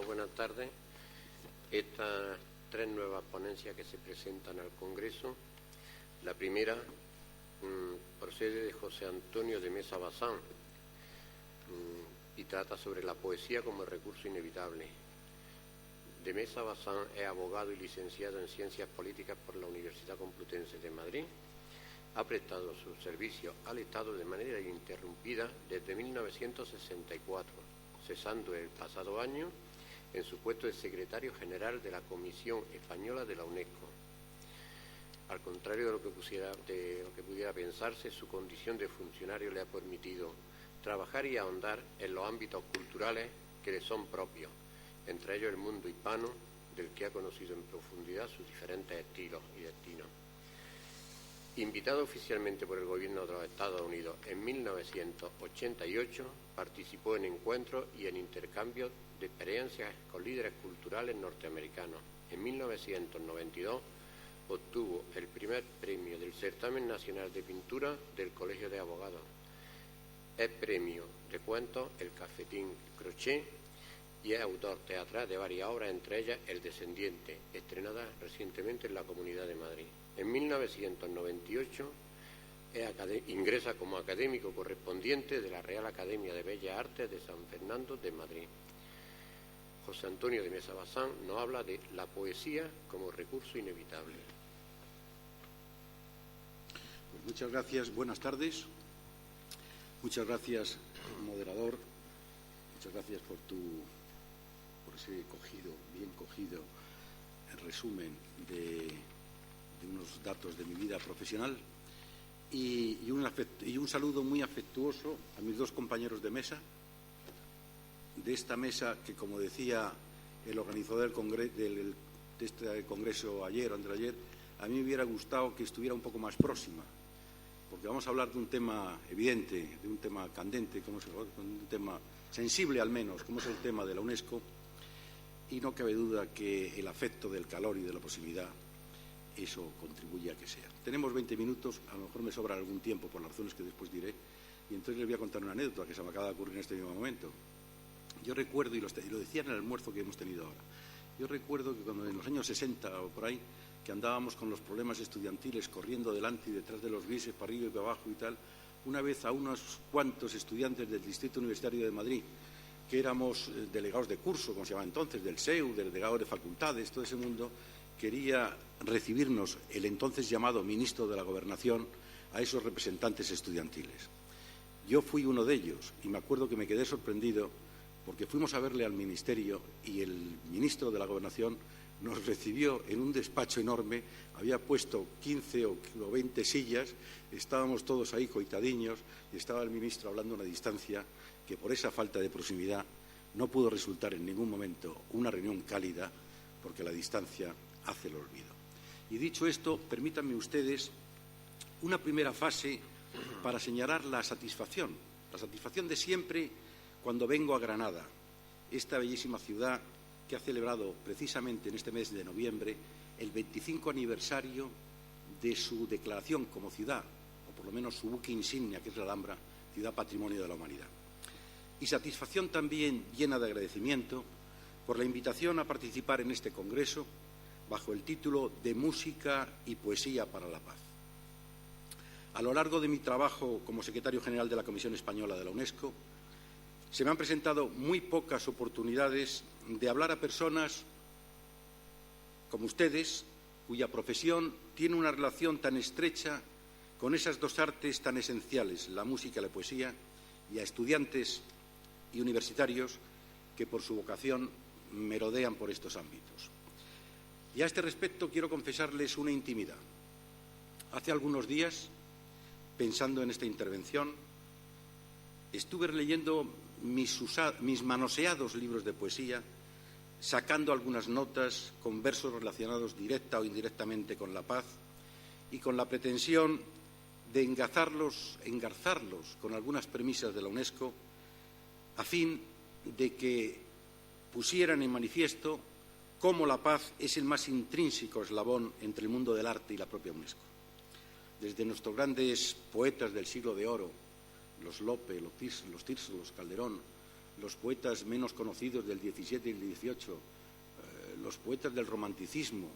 buenas tardes. Estas tres nuevas ponencias que se presentan al Congreso, la primera procede de José Antonio de Mesa Bazán y trata sobre la poesía como recurso inevitable. De Mesa Bazán es abogado y licenciado en Ciencias Políticas por la Universidad Complutense de Madrid. Ha prestado sus servicios al Estado de manera ininterrumpida desde 1964, cesando el pasado año en su puesto de secretario general de la Comisión Española de la UNESCO. Al contrario de lo que pudiera pensarse, su condición de funcionario le ha permitido trabajar y ahondar en los ámbitos culturales que le son propios, entre ellos el mundo hispano, del que ha conocido en profundidad sus diferentes estilos y destinos. Invitado oficialmente por el Gobierno de los Estados Unidos en 1988, participó en encuentros y en intercambios de experiencias con líderes culturales norteamericanos. En 1992 obtuvo el primer premio del Certamen Nacional de Pintura del Colegio de Abogados. Es premio de cuentos El Cafetín Crochet y es autor teatral de varias obras, entre ellas El Descendiente, estrenada recientemente en la Comunidad de Madrid. En 1998 ingresa como académico correspondiente de la Real Academia de Bellas Artes de San Fernando de Madrid. José Antonio de Mesa Bazán nos habla de la poesía como recurso inevitable. Pues muchas gracias, buenas tardes. Muchas gracias, moderador. Muchas gracias por ese bien cogido resumen de unos datos de mi vida profesional y un saludo muy afectuoso a mis dos compañeros de mesa, de esta mesa que, como decía el organizador de este congreso ayer o anteayer, a mí me hubiera gustado que estuviera un poco más próxima, porque vamos a hablar de un tema evidente, de un tema candente, un tema sensible al menos, como es el tema de la UNESCO, y no cabe duda que el afecto del calor y de la proximidad eso contribuye a que sea. Tenemos 20 minutos, a lo mejor me sobra algún tiempo por las razones que después diré, y entonces les voy a contar una anécdota que se me acaba de ocurrir en este mismo momento. Yo recuerdo, y lo decía en el almuerzo que hemos tenido ahora, yo recuerdo que cuando en los años 60 o por ahí, que andábamos con los problemas estudiantiles corriendo delante y detrás de los grises, para arriba y para abajo y tal, una vez a unos cuantos estudiantes del Distrito Universitario de Madrid, que éramos delegados de curso, como se llamaba entonces, del SEU, delegados de facultades, todo ese mundo, quería recibirnos el entonces llamado ministro de la Gobernación a esos representantes estudiantiles. Yo fui uno de ellos y me acuerdo que me quedé sorprendido porque fuimos a verle al ministerio y el ministro de la Gobernación nos recibió en un despacho enorme, había puesto 15 o 20 sillas, estábamos todos ahí coitadiños y estaba el ministro hablando a una distancia que por esa falta de proximidad no pudo resultar en ningún momento una reunión cálida porque la distancia hace el olvido. Y dicho esto, permítanme ustedes una primera fase para señalar la satisfacción de siempre cuando vengo a Granada, esta bellísima ciudad que ha celebrado precisamente en este mes de noviembre el 25 aniversario de su declaración como ciudad, o por lo menos su buque insignia, que es la Alhambra, ciudad patrimonio de la humanidad. Y satisfacción también llena de agradecimiento por la invitación a participar en este congreso bajo el título de Música y Poesía para la Paz. A lo largo de mi trabajo como secretario general de la Comisión Española de la UNESCO, se me han presentado muy pocas oportunidades de hablar a personas como ustedes, cuya profesión tiene una relación tan estrecha con esas dos artes tan esenciales, la música y la poesía, y a estudiantes y universitarios que por su vocación merodean por estos ámbitos. Y a este respecto quiero confesarles una intimidad. Hace algunos días, pensando en esta intervención, estuve leyendo mis manoseados libros de poesía, sacando algunas notas con versos relacionados directa o indirectamente con la paz y con la pretensión de engarzarlos con algunas premisas de la UNESCO a fin de que pusieran en manifiesto cómo la paz es el más intrínseco eslabón entre el mundo del arte y la propia UNESCO. Desde nuestros grandes poetas del siglo de oro, los Lope, los Tirso, los Calderón, los poetas menos conocidos del 17 y el 18, los poetas del romanticismo,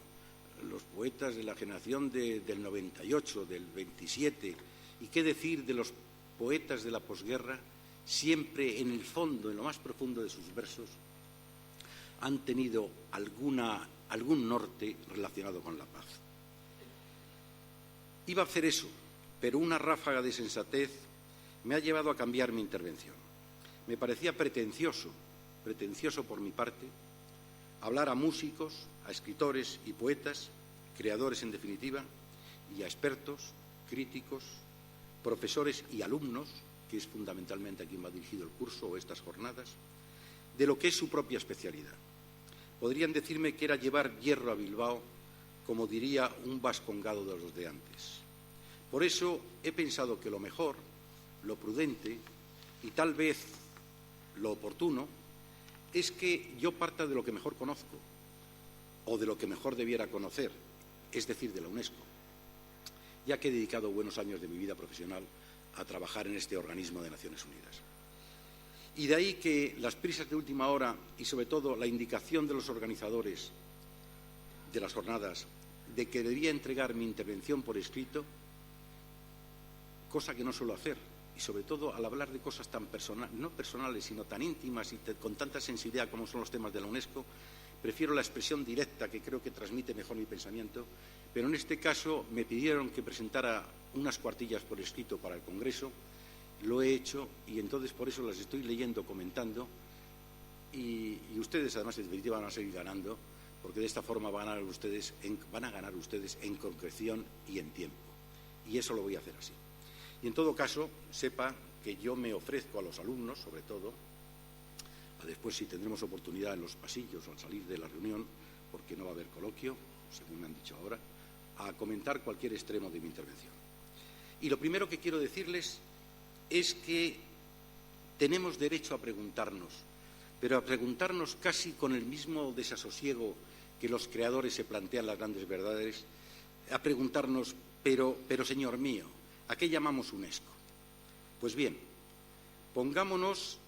los poetas de la generación del 98, del 27, y qué decir de los poetas de la posguerra, siempre en el fondo, en lo más profundo de sus versos, han tenido algún norte relacionado con la paz. Iba a hacer eso, pero una ráfaga de sensatez me ha llevado a cambiar mi intervención. Me parecía pretencioso por mi parte, hablar a músicos, a escritores y poetas, creadores en definitiva, y a expertos, críticos, profesores y alumnos, que es fundamentalmente a quien va dirigido el curso o estas jornadas, de lo que es su propia especialidad. Podrían decirme que era llevar hierro a Bilbao, como diría un vascongado de los de antes. Por eso he pensado que lo mejor, lo prudente y tal vez lo oportuno es que yo parta de lo que mejor conozco o de lo que mejor debiera conocer, es decir, de la UNESCO, ya que he dedicado buenos años de mi vida profesional a trabajar en este organismo de Naciones Unidas. Y de ahí que las prisas de última hora y, sobre todo, la indicación de los organizadores de las jornadas de que debía entregar mi intervención por escrito, cosa que no suelo hacer, y sobre todo al hablar de cosas tan no personales, sino tan íntimas y con tanta sensibilidad como son los temas de la UNESCO, prefiero la expresión directa, que creo que transmite mejor mi pensamiento, pero en este caso me pidieron que presentara unas cuartillas por escrito para el Congreso, lo he hecho y entonces por eso las estoy leyendo, comentando, y ustedes además en definitiva van a seguir ganando, porque de esta forma van a ganar ustedes en concreción y en tiempo, y eso lo voy a hacer así. Y en todo caso, sepa que yo me ofrezco a los alumnos, sobre todo, a después si tendremos oportunidad en los pasillos al salir de la reunión, porque no va a haber coloquio, según me han dicho ahora, a comentar cualquier extremo de mi intervención. Y lo primero que quiero decirles es que tenemos derecho a preguntarnos, pero a preguntarnos casi con el mismo desasosiego que los creadores se plantean las grandes verdades, a preguntarnos, pero señor mío, ¿a qué llamamos UNESCO? Pues bien, pongámonos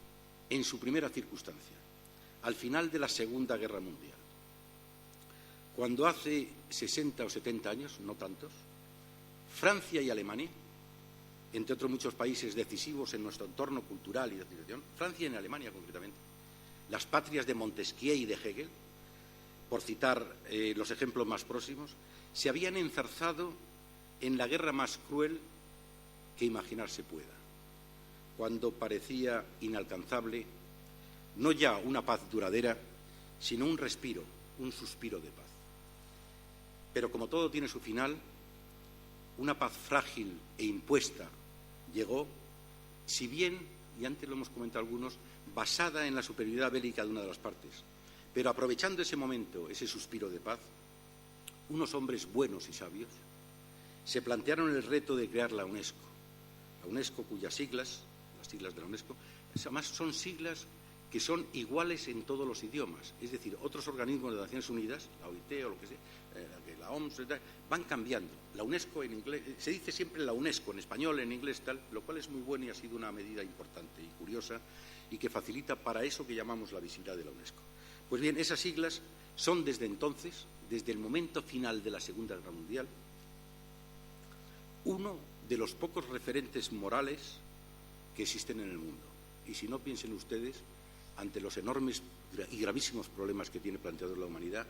en su primera circunstancia, al final de la Segunda Guerra Mundial, cuando hace 60 o 70 años, no tantos, Francia y Alemania, entre otros muchos países decisivos en nuestro entorno cultural y de civilización, Francia y Alemania concretamente, las patrias de Montesquieu y de Hegel, por citar los ejemplos más próximos, se habían enzarzado en la guerra más cruel que imaginarse pueda, cuando parecía inalcanzable no ya una paz duradera, sino un respiro, un suspiro de paz. Pero como todo tiene su final, una paz frágil e impuesta llegó, si bien, y antes lo hemos comentado algunos, basada en la superioridad bélica de una de las partes, pero aprovechando ese momento, ese suspiro de paz, unos hombres buenos y sabios se plantearon el reto de crear la UNESCO. La UNESCO, cuyas siglas, las siglas de la UNESCO, además son siglas que son iguales en todos los idiomas. Es decir, otros organismos de Naciones Unidas, la OIT o lo que sea, la OMS, van cambiando. La UNESCO en inglés, se dice siempre la UNESCO en español, en inglés tal, lo cual es muy bueno y ha sido una medida importante y curiosa y que facilita para eso que llamamos la visibilidad de la UNESCO. Pues bien, esas siglas son desde entonces, desde el momento final de la Segunda Guerra Mundial, uno de los pocos referentes morales que existen en el mundo. Y si no, piensen ustedes, ante los enormes y gravísimos problemas que tiene planteados la humanidad,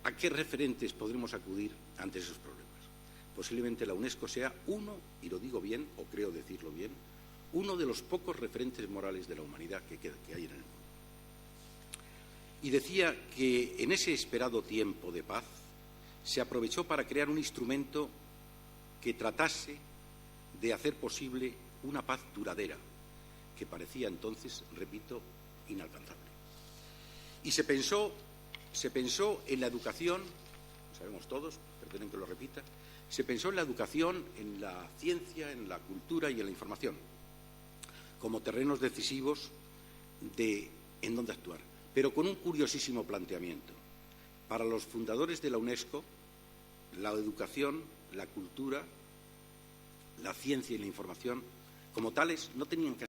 ¿a qué referentes podremos acudir ante esos problemas? Posiblemente la UNESCO sea uno, y lo digo bien, o creo decirlo bien, uno de los pocos referentes morales de la humanidad que hay en el mundo. Y decía que en ese esperado tiempo de paz se aprovechó para crear un instrumento que tratase de hacer posible una paz duradera, que parecía entonces, repito, inalcanzable. Y se pensó en la educación, lo sabemos todos, perdonen que lo repita, se pensó en la educación, en la ciencia, en la cultura y en la información, como terrenos decisivos en donde actuar, pero con un curiosísimo planteamiento. Para los fundadores de la UNESCO, la educación, la cultura, la ciencia y la información, como tales, no tenían que